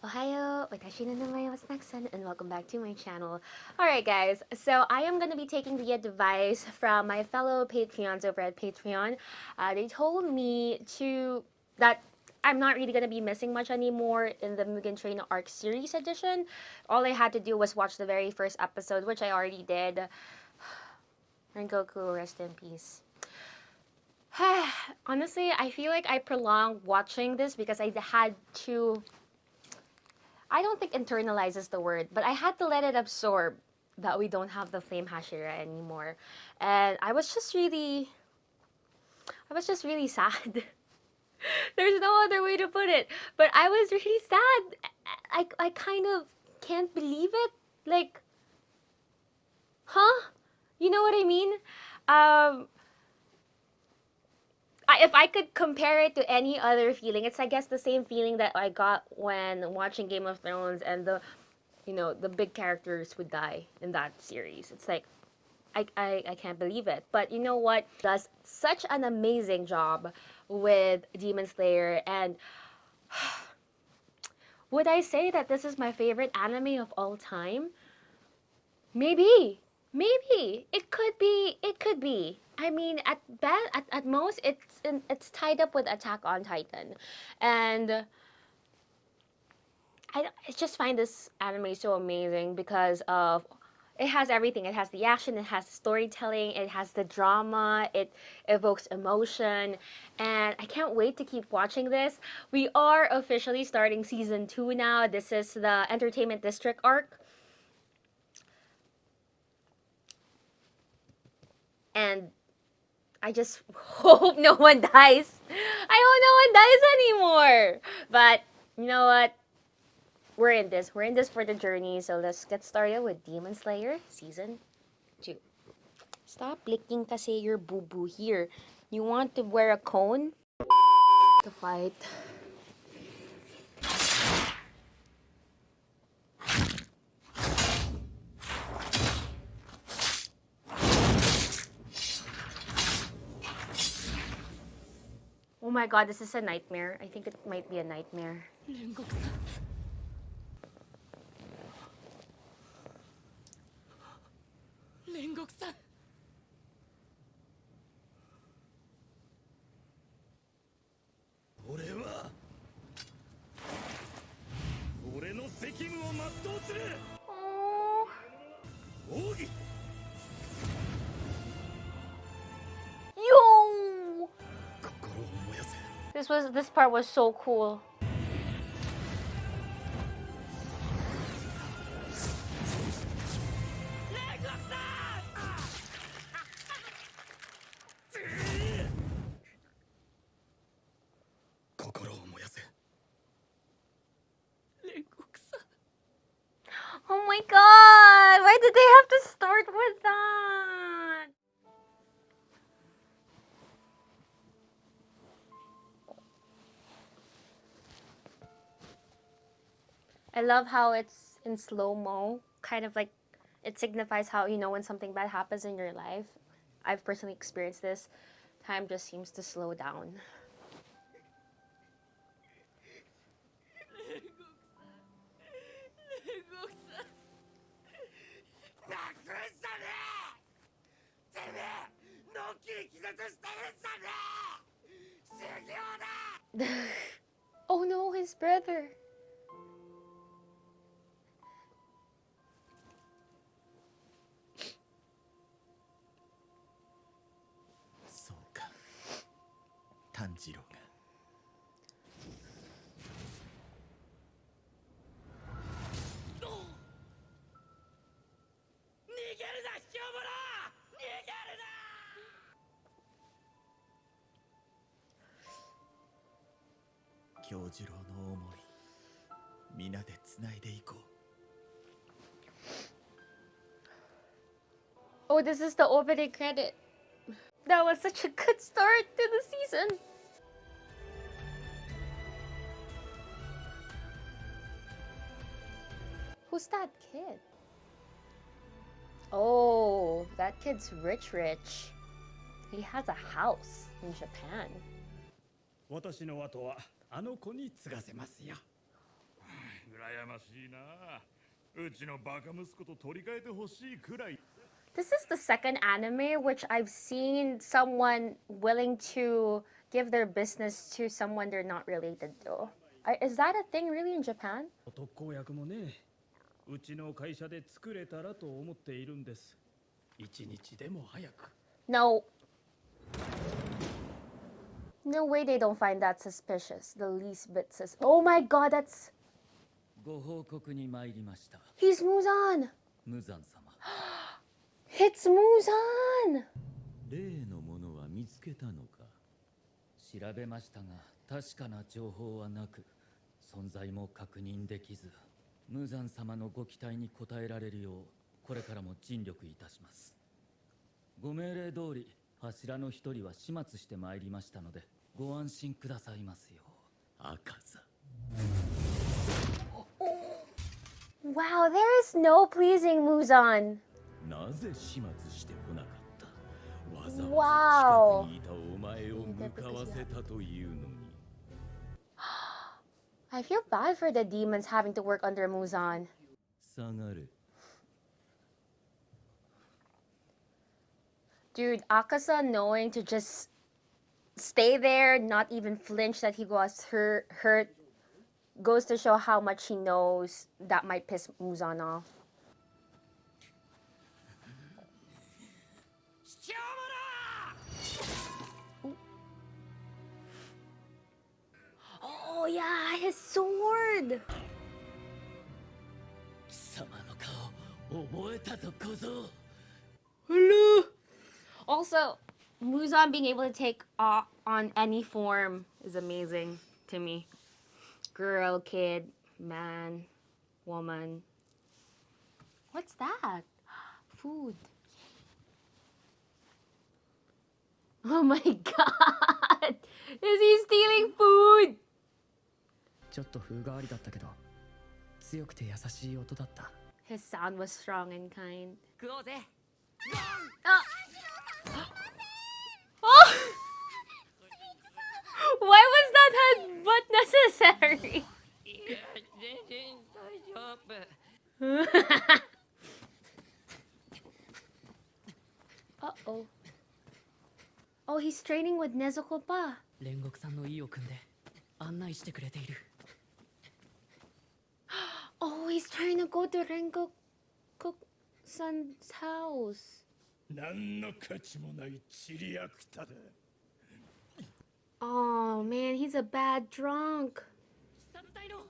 Ohayo, watashi no namae wa Snack-san, and welcome back to my channel. Alright guys, so I am going to be taking the advice from my fellow Patreons over at Patreon. They told me that I'm not really going to be missing much anymore in the Mugen Train Arc Series edition. All I had to do was watch the very first episode, which I already did. Rengoku, rest in peace. Honestly, I feel like I prolonged watching this because I had to... I don't think internalize is the word, but I had to let it absorb that we don't have the Flame Hashira anymore. And I was just really sad. There's no other way to put it. But I was really sad. I kind of can't believe it. Like, huh? You know what I mean? If I could compare it to any other feeling, it's I guess the same feeling that I got when watching Game of Thrones and the big characters would die in that series. It's like I can't believe it. But you know what? Does such an amazing job with Demon Slayer, and would I say that this is my favorite anime of all time? Maybe. It could be. I mean, at most, it's tied up with Attack on Titan, and I just find this anime so amazing because of it has everything. It has the action, it has the storytelling, it has the drama, it evokes emotion, and I can't wait to keep watching this. We are officially starting season 2 now. This is the Entertainment District arc. And I just hope no one dies. I hope no one dies anymore. But you know what? We're in this. We're in this for the journey. So let's get started with Demon Slayer Season 2. Stop licking kasi your boo-boo here. You want to wear a cone? To fight. Oh my god, this is a nightmare. I think it might be a nightmare. Rengoku-san. Yo! This part was so cool. Oh my god! Why did they have to start with that? I love how it's in slow-mo. Kind of like it signifies how, when something bad happens in your life. I've personally experienced this. Time just seems to slow down. Oh no, his brother. Tanjiro. Oh, this is the opening credit. That was such a good start to the season. Who's that kid? Oh, that kid's rich. He has a house in Japan. 私の後はあの子に継がせますよ。ましいな。うちのバカ息子と取り替えてほしいくらい。 This is the second anime which I've seen someone willing to give their business to someone they're not related to. Is that a thing really in Japan? 特効薬もね、うちの会社で作れたらと思っているんです。一日でも早く。No. No way they don't find that suspicious. The least bit Oh my god, that's... ご報告に参りました。 He's Muzan! 無惨様。 It's Muzan! 例のものは見つけたのか。調べましたが、確かな情報はなく、存在も確認できず、無惨様のご期待に応えられるよう、これからも尽力いたします。ご命令通り、柱の一人は始末してまいりましたので、ご安心くださいますよう。赤座。 Wow, there is no pleasing Muzan. なぜ始末してこなかった。わざわざ近くにいたお前を向かわせたというのに。 I feel bad for the demons having to work under Muzan. 下がれ。 Dude, Akasa knowing to just stay there, not even flinch that he was hurt, goes to show how much he knows that might piss Muzan off. Oh yeah, his sword! 貴様の顔覚えたぞ小僧。 Hello. Also, Muzan being able to take on any form is amazing to me. Girl, kid, man, woman. What's that? Food. Oh my god! Is he stealing food? ちょっと風変わりだったけど、強くて優しい音だった。 His sound was strong and kind. 食おうぜ。 Oh! Why was that headbutt necessary? 全然大丈夫。 Uh-oh. Oh, he's training with Nezuko pa. 煉獄さんの意を組んで案内してくれている。 Oh, he's trying to go to Rengoku-san's house. 何の価値もないチリアクタだ。 Oh man, he's a bad drunk. 視察隊の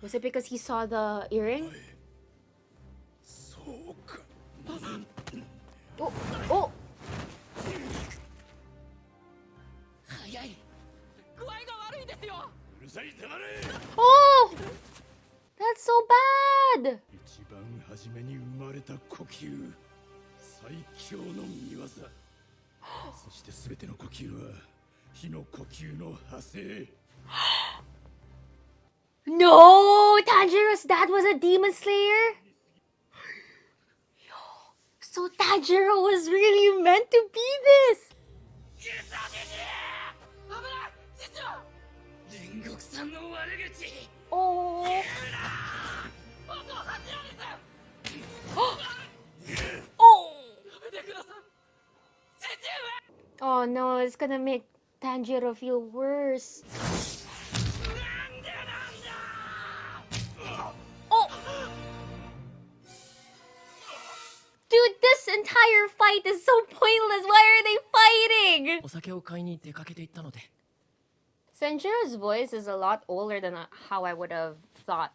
Was it because he saw the earring? そうか。 Oh, oh! 早い。具合が悪いですよ。うるさい黙れ。 Oh! That's so bad! 一番初めに生まれた呼吸、最強の見業。そして全ての呼吸は火の呼吸の派生。 No! Tanjiro's dad was a demon slayer? So Tanjiro was really meant to be this! 煉獄さんの悪口。 Oh! Oh! Oh no, it's gonna make Tanjiro feel worse. Oh! Dude, this entire fight is so pointless. Why are they fighting? お酒を買いに出かけていったので。 Senjiro's voice is a lot older than how I would have thought.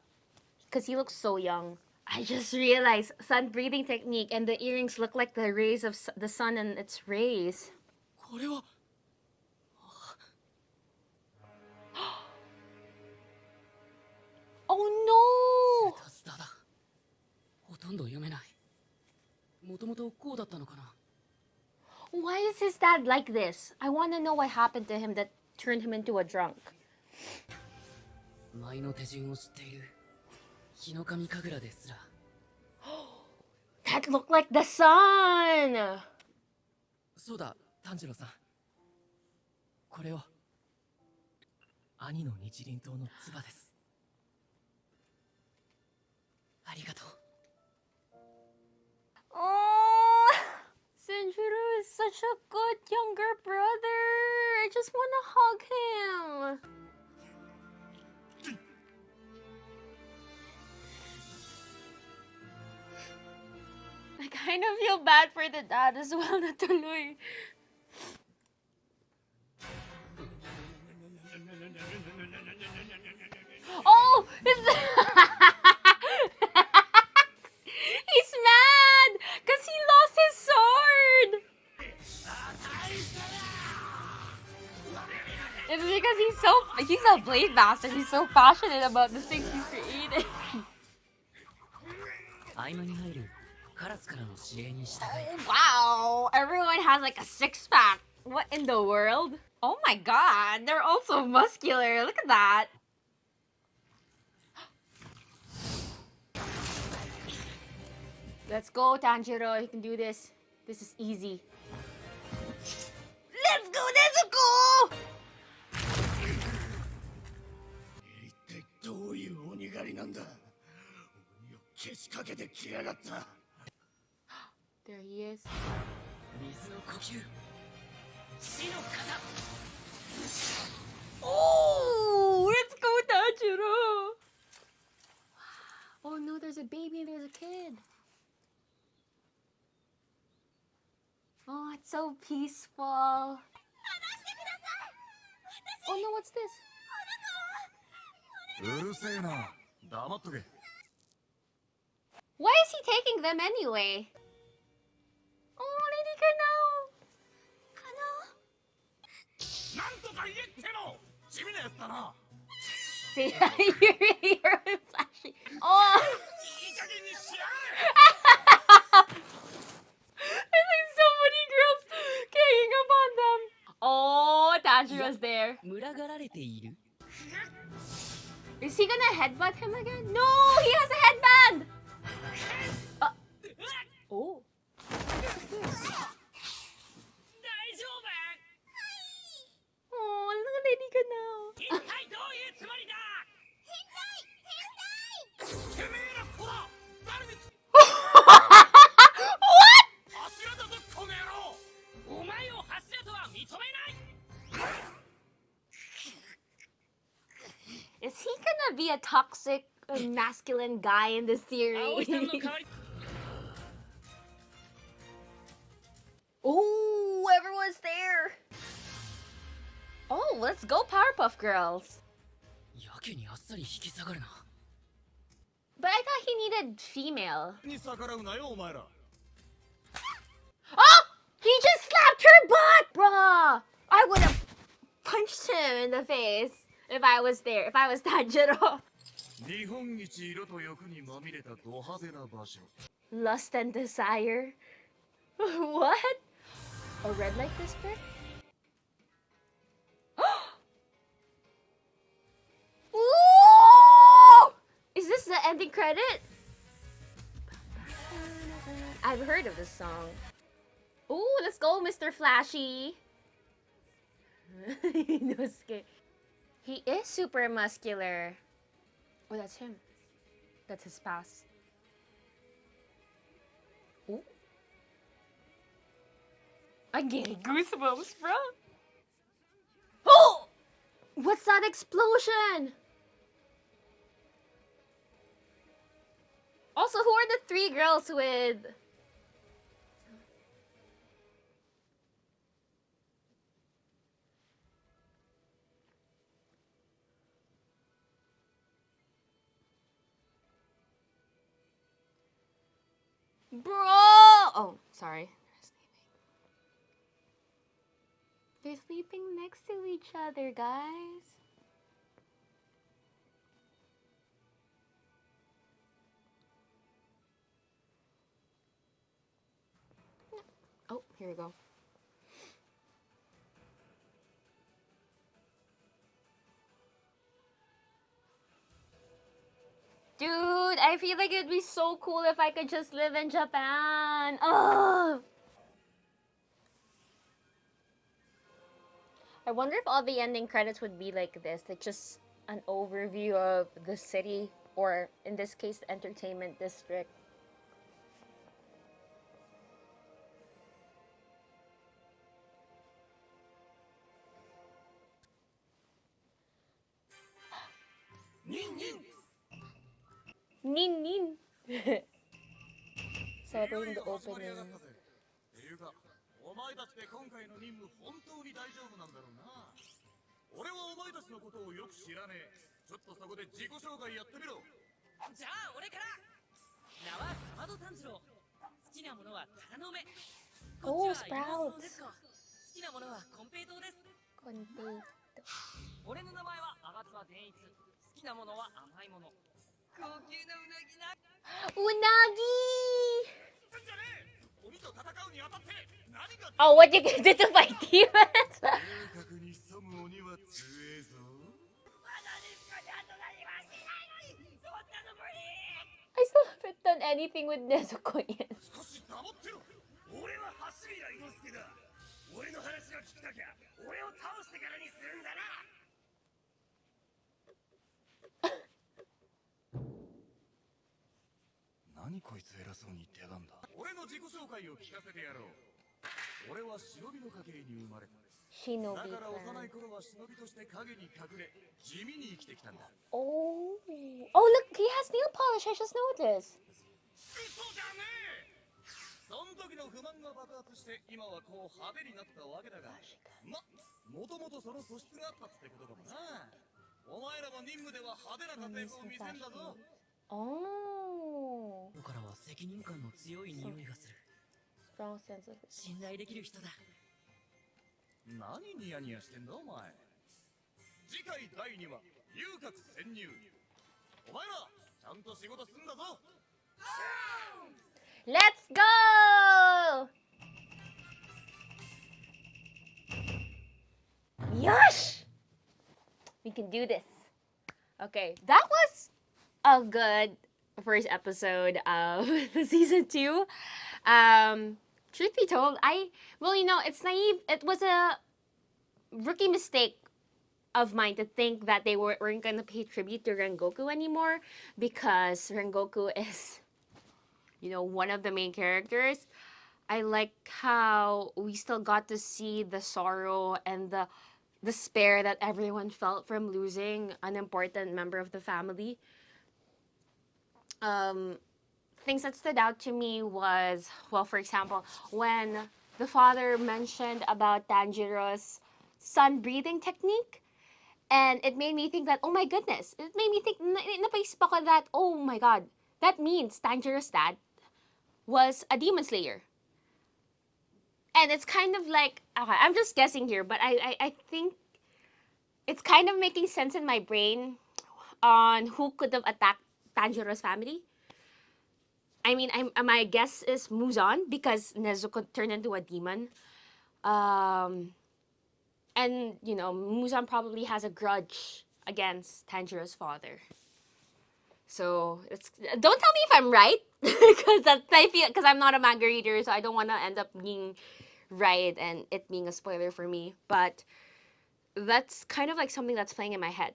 Because he looks so young. I just realized sun breathing technique and the earrings look like the rays of the sun and its rays. これは。 Oh no! スタスタだ。ほとんど読めない。もともとこうだったのかな。 Why is his dad like this? I want to know what happened to him that turned him into a drunk. 舞の手順を知っている。日の神神楽ですら。 That looked like the sun! そうだ、炭治郎さん。これを。兄の日輪刀の唾です。ありがとう。 Oh, Sanjuro is such a good younger brother. I just want to hug him. I kind of feel bad for the dad as well, natuloy. Oh, he's mad because he lost his sword. It's because he's a blade master. He's so passionate about the things he's created. 合間に入るカラスからの指令に従い Wow, everyone has like a six pack. What in the world? Oh my god, they're all so muscular. Look at that. Let's go, Tanjiro. You can do this. This is easy. Let's go, let's go! 一体どういう鬼狩りなんだ。鬼をけしかけてきやがった。 There he is. 水の呼吸死の型 Oh, let's go, Tanjiro! Oh no, there's a baby and there's a kid. Oh, it's so peaceful. Oh no, what's this? うるせえな。黙っとけ。 Why is he taking them anyway? Oh, Lady Kano. なんとか言えっての。地味なやつだな。 See, you're flashy. Oh, いい加減にしやがれ。 there's like so many girls ganging up on them. Oh, Tanjiro's there. 群がられている Is he gonna headbutt him again? No, he has a headband. Oh. 大丈夫 Oh, look at Lady Kano. 一体どういうつもりだてめえらこら。誰に What? 柱だぞこの野郎。お前を柱とは認めない Is he gonna be a toxic, masculine guy in this 葵 series? さんの代わり Oh, everyone's there. Oh, let's go, Powerpuff Girls. やけにあっさり引き下がるな But I thought he needed female. に逆らうなよお前ら。 Oh! He just slapped her butt! Bruh! I would have punched him in the face if I was there, if I was Tanjiro. 日本一色と欲にまみれたド派手な場所。 Lust and desire. What? A red light district? Ooh! Is this the ending credit? I've heard of this song. Ooh, let's go, Mr. Flashy. Inosuke. He is super muscular. Oh, that's him. That's his pass. Ooh. I'm getting goosebumps, bro. Oh! What's that explosion? Also, who are the three girls with? Bro! Oh, sorry. They're sleeping next to each other, guys. Oh, here we go. Dude, I feel like it'd be so cool if I could just live in Japan. Ugh. I wonder if all the ending credits would be like this. Like just an overview of the city, or in this case, the entertainment district. Nin nin. Celebrating the opening. ていうか、お前たちで今回の任務本当に大丈夫なんだろうな。俺はお前たちのことをよく知らねえ。ちょっとそこで自己紹介やってみろ。じゃあ俺から。名はかまど炭治郎。好きなものはタラの芽。おーこっちはスプラウト妹のです子。好きなものはコンペイトウです。コンペイ俺の名前は吾妻善逸。好きなものは甘いもの。高級なうなぎな。ト。Unagi! じゃねえ。鬼と戦うにあたって何が Oh, what you gonna do to fight demons? 遊郭に潜む鬼は強えぞ。 I still haven't done anything with Nezuko yet. 少し黙ってろ。俺は橋平伊之助だ。俺の話を聞きたきゃ俺を倒してからにするんだな。何こいつ偉そうに言ってやがんだ。俺の自己紹介を聞かせてやろう。俺は忍びの家系に生まれた。 Shinobi だから幼 clan. い頃は忍びとして影に隠れ地味に生きてきたんだ。 Oh. Oh, look, he has nail polish. I just noticed. 嘘じゃねえ。そん時の不満が爆発して今はこう派手になったわけだが、もともとその素質があったってことかもな。お前らも任務では派手な活躍を見せんだぞ。 Oh. ここからは責任感の強い匂いがする。 Strong sense of 信頼できる人だ。何ニヤニヤしてんだお前。次回第2話遊郭潜入。お前らちゃんと仕事すんだぞ。 Let's go! Yosh! We can do this. Okay, that was a good first episode of the season 2. Truth be told, it's naive. It was a rookie mistake of mine to think that they weren't going to pay tribute to Rengoku anymore, because Rengoku is, one of the main characters. I like how we still got to see the sorrow and the despair that everyone felt from losing an important member of the family. Things that stood out to me was, well, for example, when the father mentioned about Tanjiro's sun breathing technique, and it made me think that, oh my goodness, it made me think, napaisip ako that, oh my god, that means Tanjiro's dad was a demon slayer. And it's kind of like, okay, I'm just guessing here, but I think it's kind of making sense in my brain on who could have attacked Tanjiro's family. I mean, my guess is Muzan, because Nezuko turned into a demon. And, Muzan probably has a grudge against Tanjiro's father. So, don't tell me if I'm right, because I'm not a manga reader, so I don't want to end up being right and it being a spoiler for me. But that's kind of like something that's playing in my head.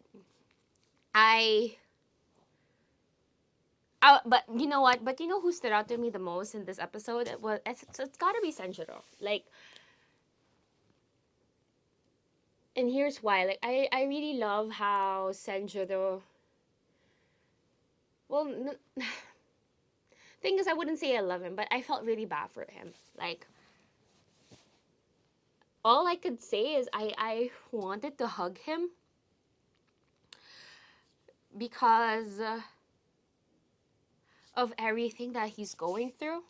But you know what? But you know who stood out to me the most in this episode? It's gotta be Senjuro. Like, and here's why. Like, I really love how Senjuro. Well, thing is, I wouldn't say I love him, but I felt really bad for him. Like, all I could say is I wanted to hug him because of everything that he's going through.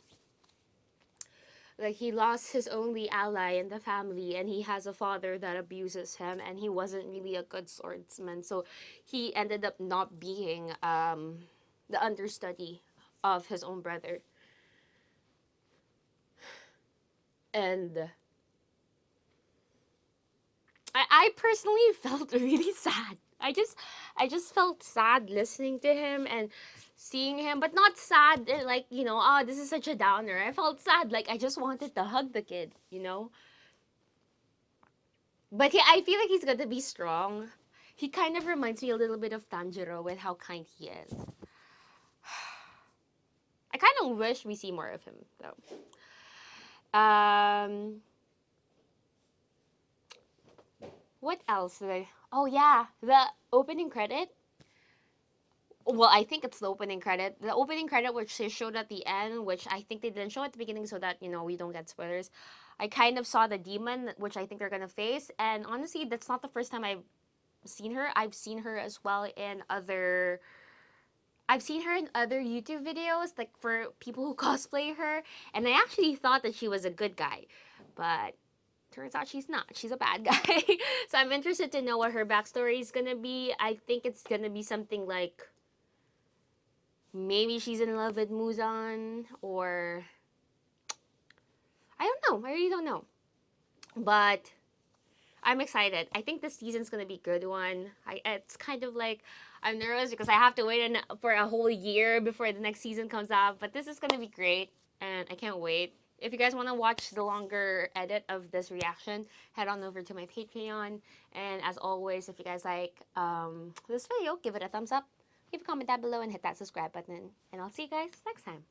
Like, he lost his only ally in the family, and he has a father that abuses him, and he wasn't really a good swordsman, so he ended up not being the understudy of his own brother. And I personally felt really sad. I just felt sad listening to him and seeing him, but not sad like, oh, this is such a downer. I felt sad, like I just wanted to hug the kid, But yeah, I feel like he's gonna be strong. He kind of reminds me a little bit of Tanjiro with how kind he is. I kind of wish we see more of him though. What else did I? Oh yeah, the opening credit. Well, I think it's the opening credit. The opening credit, which they showed at the end, which I think they didn't show at the beginning so that, we don't get spoilers. I kind of saw the demon, which I think they're gonna face. And honestly, that's not the first time I've seen her. I've seen her as well in other. I've seen her in other YouTube videos, like for people who cosplay her. And I actually thought that she was a good guy. But turns out she's not. She's a bad guy. So I'm interested to know what her backstory is gonna be. I think it's gonna be something like maybe she's in love with Muzan, or I don't know. I really don't know. But I'm excited. I think this season's gonna be a good one. It's kind of like I'm nervous because I have to wait for a whole year before the next season comes out. But this is gonna be great, and I can't wait. If you guys want to watch the longer edit of this reaction, head on over to my Patreon. And as always, if you guys like this video, give it a thumbs up, leave a comment down below, and hit that subscribe button. And I'll see you guys next time.